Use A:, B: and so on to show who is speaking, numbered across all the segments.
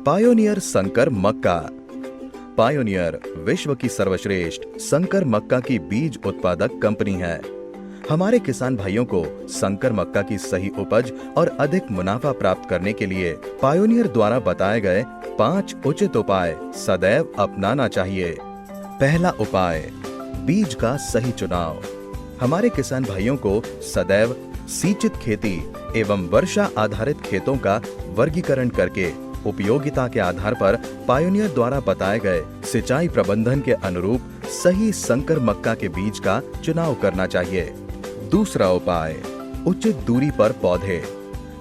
A: Pioneer संकर मक्का। Pioneer विश्व की सर्वश्रेष्ठ संकर मक्का की बीज उत्पादक कंपनी है। हमारे किसान भाइयों को संकर मक्का की सही उपज और अधिक मुनाफा प्राप्त करने के लिए पायोनियर द्वारा बताए गए 5 उचित उपाय सदैव अपनाना चाहिए। पहला उपाय, बीज का सही चुनाव। हमारे किसान भाइयों को सदैव सिंचित खेती एवं वर्षा आधारित खेतों का वर्गीकरण करके उपयोगिता के आधार पर पायोनियर द्वारा बताए गए सिंचाई प्रबंधन के अनुरूप सही संकर मक्का के बीज का चुनाव करना चाहिए। दूसरा उपाय, उचित दूरी पर पौधे।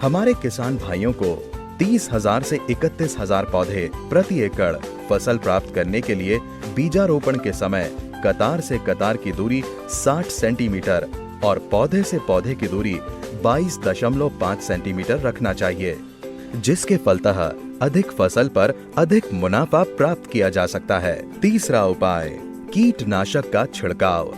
A: हमारे किसान भाइयों को 30,000 से 31,000 पौधे प्रति एकड़ फसल प्राप्त करने के लिए बीजारोपण के समय कतार से कतार की दूरी 60 सेंटीमीटर और पौधे से पौधे की दूरी 22.5 सेंटीमीटर रखना चाहिए, जिसके फलतः अधिक फसल पर अधिक मुनाफा प्राप्त किया जा सकता है। तीसरा उपाय, कीटनाशक का छिड़काव।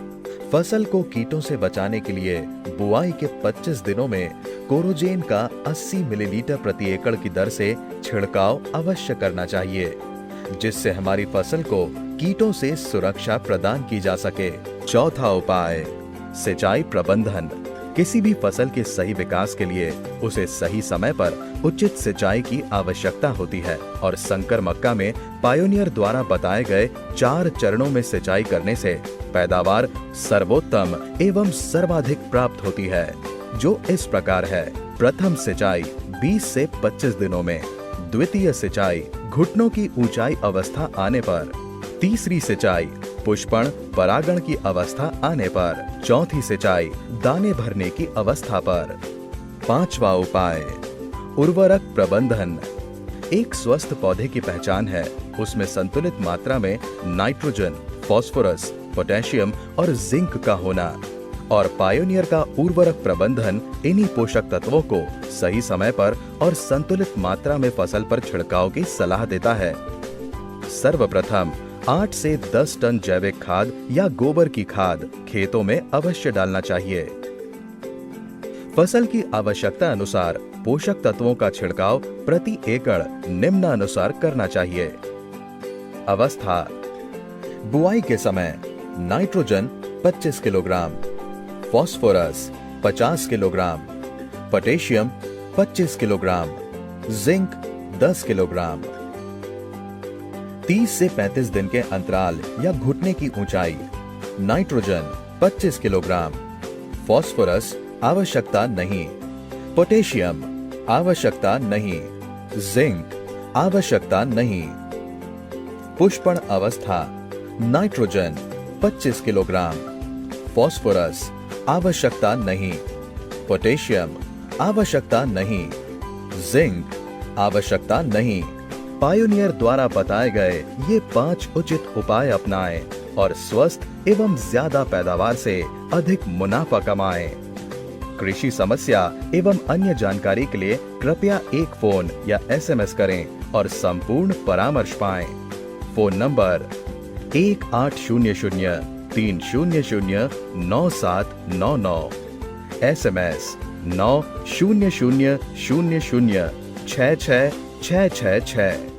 A: फसल को कीटों से बचाने के लिए बुआई के 25 दिनों में कोरोजेन का 80 मिलीलीटर प्रति एकड़ की दर से छिड़काव अवश्य करना चाहिए, जिससे हमारी फसल को कीटों से सुरक्षा प्रदान की जा सके। चौथा उपाय, सिंचाई प्रबंधन। किसी भी फसल के सही विकास के लिए उसे सही समय पर उचित सिंचाई की आवश्यकता होती है और संकर मक्का में पायोनियर द्वारा बताए गए 4 चरणों में सिंचाई करने से पैदावार सर्वोत्तम एवं सर्वाधिक प्राप्त होती है, जो इस प्रकार है। प्रथम सिंचाई 20 से 25 दिनों में, द्वितीय सिंचाई घुटनों की ऊंचाई अवस्था आने पर, तीसरी सिंचाई पुष्पण परागण की अवस्था आने पर, चौथी सिंचाई दाने भरने की अवस्था पर। पांचवा उपाय, उर्वरक प्रबंधन। एक स्वस्थ पौधे की पहचान है उसमें संतुलित मात्रा में नाइट्रोजन, फास्फोरस, पोटेशियम और जिंक का होना, और पायोनियर का उर्वरक प्रबंधन इन्हीं पोषक तत्वों को सही समय पर और संतुलित मात्रा में फसल पर छिड़काव की सलाह देता है। सर्वप्रथम 8 से 10 टन जैविक खाद या गोबर की खाद खेतों में अवश्य डालना चाहिए। फसल की आवश्यकता अनुसार पोषक तत्वों का छिड़काव प्रति एकड़ निम्नानुसार करना चाहिए। अवस्था, बुआई के समय nitrogen 25 kilogram, phosphorus 50 kilogram, potassium 25 kilogram, zinc 10 kilogram. 30 से 35 दिन के अंतराल या घुटने की ऊंचाई, नाइट्रोजन 25 किलोग्राम, फास्फोरस आवश्यकता नहीं, पोटेशियम आवश्यकता नहीं, जिंक आवश्यकता नहीं। पुष्पण अवस्था, नाइट्रोजन 25 किलोग्राम, फास्फोरस आवश्यकता नहीं, पोटेशियम आवश्यकता नहीं, जिंक आवश्यकता नहीं। पायोनियर द्वारा बताए गए ये 5 उचित उपाय अपनाएं और स्वस्थ एवं ज्यादा पैदावार से अधिक मुनाफा कमाएं। कृषि समस्या एवं अन्य जानकारी के लिए कृपया एक फोन या SMS करें और संपूर्ण परामर्श पाएं। Phone number 1800 300 9799, SMS 90000 66 666।